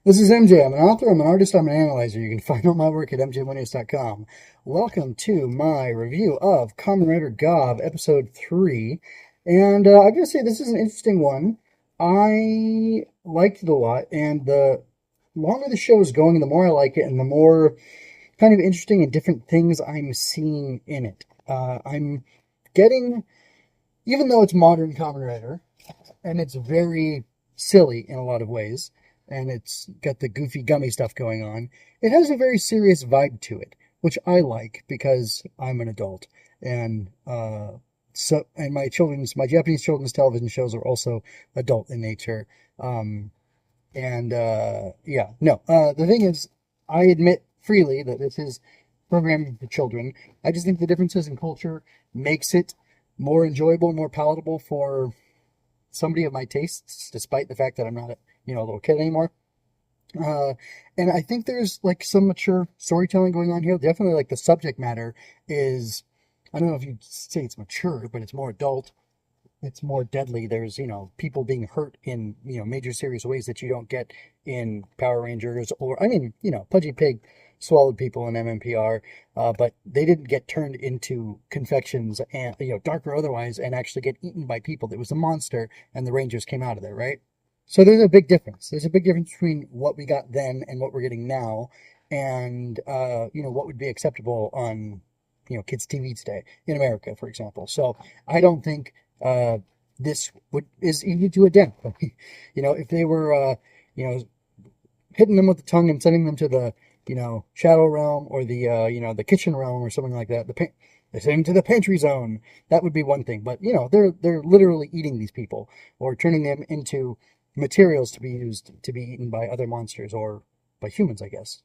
This is MJ. I'm an author, I'm an artist, I'm an analyzer. You can find all my work at mjwinners.com. Welcome to my review of Kamen Rider Gavv, Episode 3. And I gotta say, this is an interesting one. I liked it a lot, and the longer the show is going, the more I like it, and the more kind of interesting and different things I'm seeing in it. I'm getting, even though it's modern Kamen Rider, and it's very silly in a lot of ways, and it's got the goofy gummy stuff going on. It has a very serious vibe to it, which I like because I'm an adult, and my Japanese children's television shows are also adult in nature. The thing is, I admit freely that this is programming for children. I just think the differences in culture makes it more enjoyable, more palatable for somebody of my tastes, despite the fact that I'm not a little kid anymore. Uh, and I think there's like some mature storytelling going on here. Definitely, like the subject matter is, I don't know if you'd say it's mature, but it's more adult. It's more deadly. There's, people being hurt in, major serious ways that you don't get in Power Rangers or, Pudgy Pig swallowed people in MMPR, but they didn't get turned into confections and, dark or otherwise, and actually get eaten by people. There was a monster and the Rangers came out of there, right? So there's a big difference. There's a big difference between what we got then and what we're getting now, and what would be acceptable on kids' TV today in America, for example. So I don't think this is easy to adapt. If they were hitting them with the tongue and sending them to the shadow realm or the kitchen realm or something like that, they send them to the pantry zone. That would be one thing. But they're literally eating these people or turning them into materials to be used to be eaten by other monsters or by humans, I guess.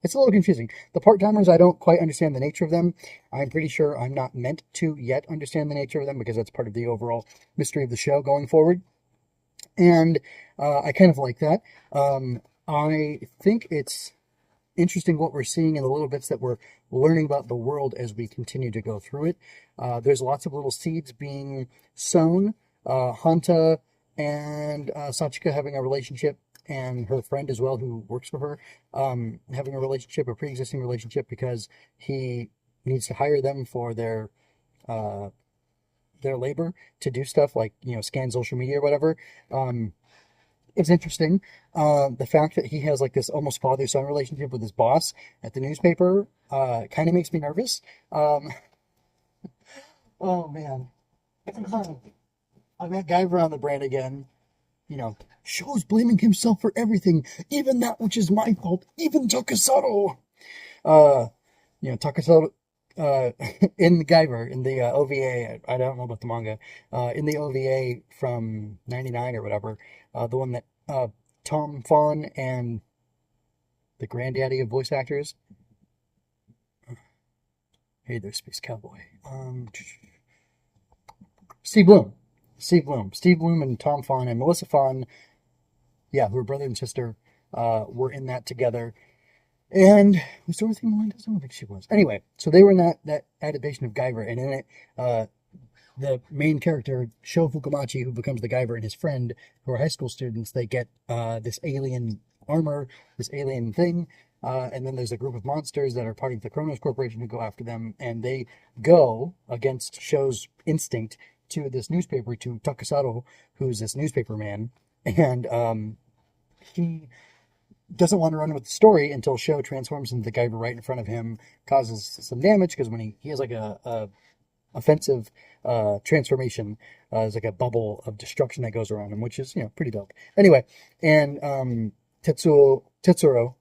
It's a little confusing. The part-timers, I don't quite understand the nature of them. I'm pretty sure I'm not meant to yet understand the nature of them because that's part of the overall mystery of the show going forward. And I kind of like that. I think it's interesting what we're seeing in the little bits that we're learning about the world as we continue to go through it. There's lots of little seeds being sown. Hanta and Sachika having a relationship, and her friend as well, who works for her, having a relationship, a pre-existing relationship, because he needs to hire them for uh, their labor to do stuff like scan social media or whatever. It's interesting. The fact that he has like this almost father-son relationship with his boss at the newspaper kind of makes me nervous. Oh man. I'm at Guyver on the brand again. Shows blaming himself for everything, even that which is my fault, even Tokusatsu. Uh, Tokusatsu, in Guyver, in the OVA, I don't know about the manga, in the OVA from 99 or whatever, the one that Tom Fawn and the granddaddy of voice actors. Hey there, Space Cowboy. Steve Bloom. Steve Bloom and Tom Fawn and Melissa Fawn, yeah, who are brother and sister, were in that together. And was Dorothy Melinda? I don't think she was. Anyway, so they were in that adaptation of Guyver, and in it, the main character, Sho Fukumachi, who becomes the Guyver, and his friend, who are high school students, they get this alien armor, this alien thing, and then there's a group of monsters that are part of the Kronos Corporation who go after them, and they go against Sho's instinct to this newspaper, to Takusato, who's this newspaper man, and he doesn't want to run with the story until Sho transforms into the Guyver right in front of him, causes some damage, because when he has like a offensive transformation, there's like a bubble of destruction that goes around him, which is pretty dope. Anyway, and Tetsuro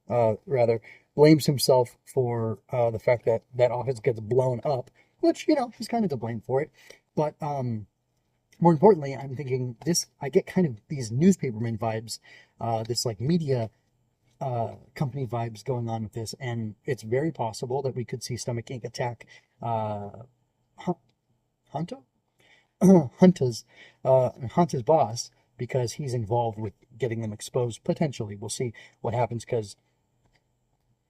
rather blames himself for the fact that that office gets blown up, which he's kind of to blame for it. But more importantly, I'm thinking this. I get kind of these newspaperman vibes, this like media company vibes going on with this, and it's very possible that we could see Stomach Inc. attack Hunter, Hunter's boss, because he's involved with getting them exposed potentially. We'll see what happens, because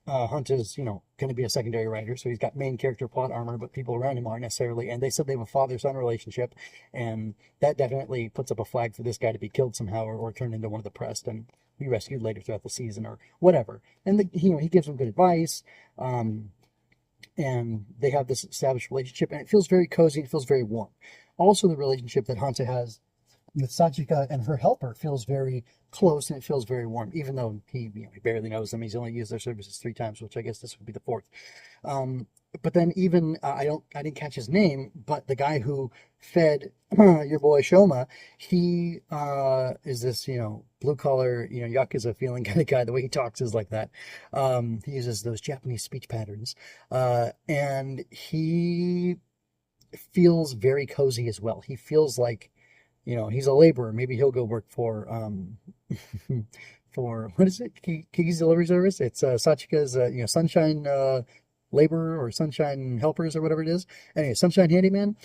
Hunt is, going to be a secondary writer, so he's got main character plot armor, but people around him aren't necessarily. And they said they have a father-son relationship, and that definitely puts up a flag for this guy to be killed somehow or turned into one of the pressed and be rescued later throughout the season or whatever. And he gives them good advice, and they have this established relationship, and it feels very cozy. It feels very warm. Also, the relationship that Hansa has with Sachika and her helper feels very close, and it feels very warm, even though he barely knows them. He's only used their services 3 times, which I guess this would be the 4th. But then even I didn't catch his name, but the guy who fed your boy Shoma, he is this blue collar yakuza feeling kind of guy. The way he talks is like that. He uses those Japanese speech patterns, and he feels very cozy as well. He feels like he's a laborer. Maybe he'll go work for for what is it? Kiki's Delivery Service. It's Sachika's Sunshine Laborer or Sunshine Helpers or whatever it is. Anyway, Sunshine Handyman.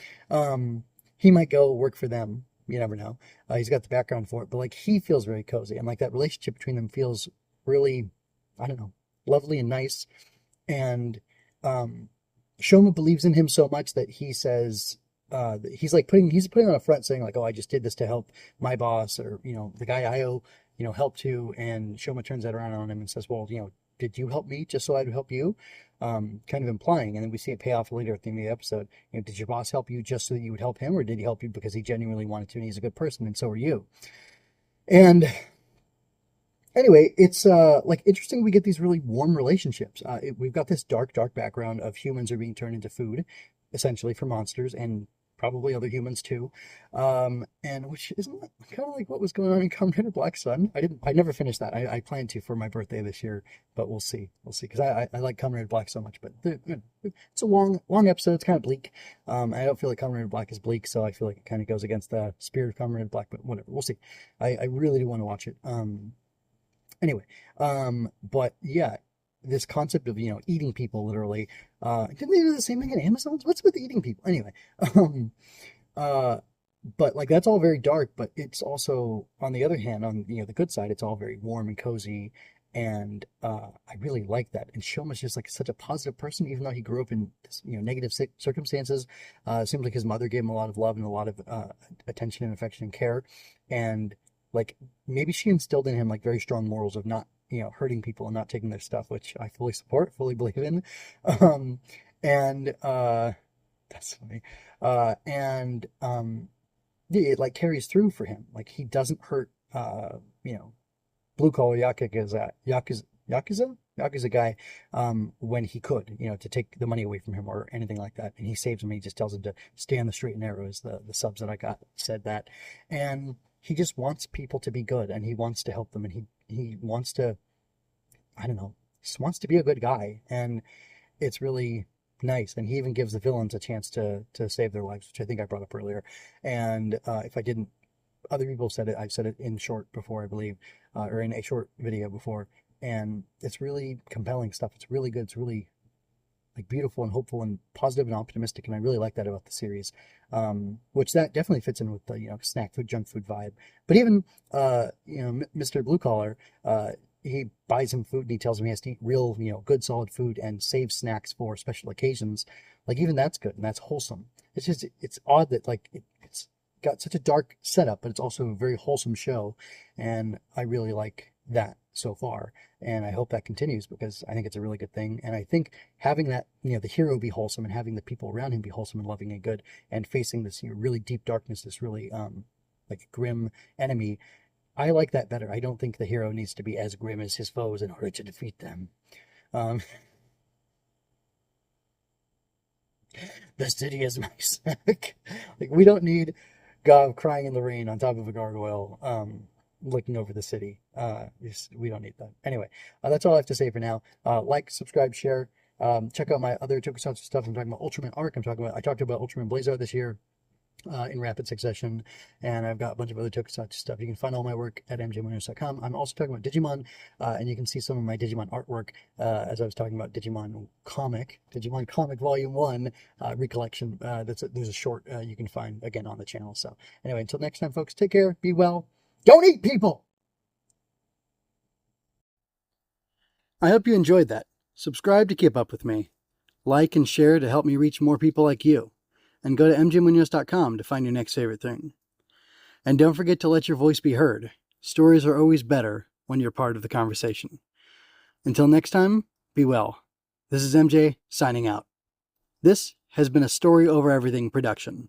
He might go work for them. You never know. He's got the background for it, but like he feels very cozy, and like that relationship between them feels really, I don't know, lovely and nice. And Shoma believes in him so much that he says. He's putting on a front saying like, oh, I just did this to help my boss, or the guy I owe help to. And Shoma turns that around on him and says, well, did you help me just so I'd help you? Kind of implying, and then we see it pay off later at the end of the episode. Did your boss help you just so that you would help him, or did he help you because he genuinely wanted to and he's a good person, and so are you? And anyway, it's like interesting. We get these really warm relationships. We've got this dark background of humans are being turned into food, essentially, for monsters and probably other humans too. And which isn't kind of like what was going on in Kamen Rider Black Sun. I never finished that. I plan to for my birthday this year, but we'll see. Because I like Kamen Rider Black so much. But it's a long episode. It's kind of bleak. I don't feel like Kamen Rider Black is bleak, so I feel like it kind of goes against the spirit of Kamen Rider Black. But whatever, we'll see. I really do want to watch it. Anyway, but yeah, this concept of eating people literally. Didn't they do the same thing in Amazon's? What's with eating people? Anyway, but like that's all very dark. But it's also, on the other hand, on the good side, it's all very warm and cozy, and I really like that. And Shoma's just like such a positive person, even though he grew up in negative circumstances. It seems like his mother gave him a lot of love and a lot of attention and affection and care, and like maybe she instilled in him like very strong morals of not hurting people and not taking their stuff, which I fully support, fully believe in. And that's funny. And it like carries through for him. Like he doesn't hurt blue collar Yakuza guy when he could, to take the money away from him or anything like that. And he saves him. And he just tells him to stay on the straight and narrow, is the subs that I got said that. And he just wants people to be good, and he wants to help them, and he wants to, I don't know, he just wants to be a good guy, and it's really nice. And he even gives the villains a chance to save their lives, which I think I brought up earlier. And if I didn't, other people said it. I've said it in short before, I believe, or in a short video before, and it's really compelling stuff. It's really good. It's really like beautiful and hopeful and positive and optimistic, and I really like that about the series. Which that definitely fits in with the snack food, junk food vibe. But even Mr. Blue Collar, he buys him food and he tells him he has to eat real good solid food and save snacks for special occasions. Like even that's good and that's wholesome. It's odd that like it's got such a dark setup, but it's also a very wholesome show, and I really like that so far, and I hope that continues because I think it's a really good thing. And I think having that the hero be wholesome and having the people around him be wholesome and loving and good, and facing this really deep darkness, this really like grim enemy, I like that better. I don't think the hero needs to be as grim as his foes in order to defeat them. um the city is my snack. Like we don't need Gavv crying in the rain on top of a gargoyle looking over the city. We don't need that. Anyway, that's all I have to say for now. Like, subscribe, share. Check out my other Tokusatsu stuff. I'm talking about Ultraman Arc. I talked about Ultraman Blazar this year in rapid succession, and I've got a bunch of other Tokusatsu stuff. You can find all my work at mjwinners.com. I'm also talking about Digimon, and you can see some of my Digimon artwork as I was talking about Digimon Comic Volume 1 Recollection. There's a short you can find again on the channel. So anyway, until next time, folks, take care, be well. Don't eat people! I hope you enjoyed that. Subscribe to keep up with me. Like and share to help me reach more people like you. And go to mjmunoz.com to find your next favorite thing. And don't forget to let your voice be heard. Stories are always better when you're part of the conversation. Until next time, be well. This is MJ signing out. This has been a Story Over Everything production.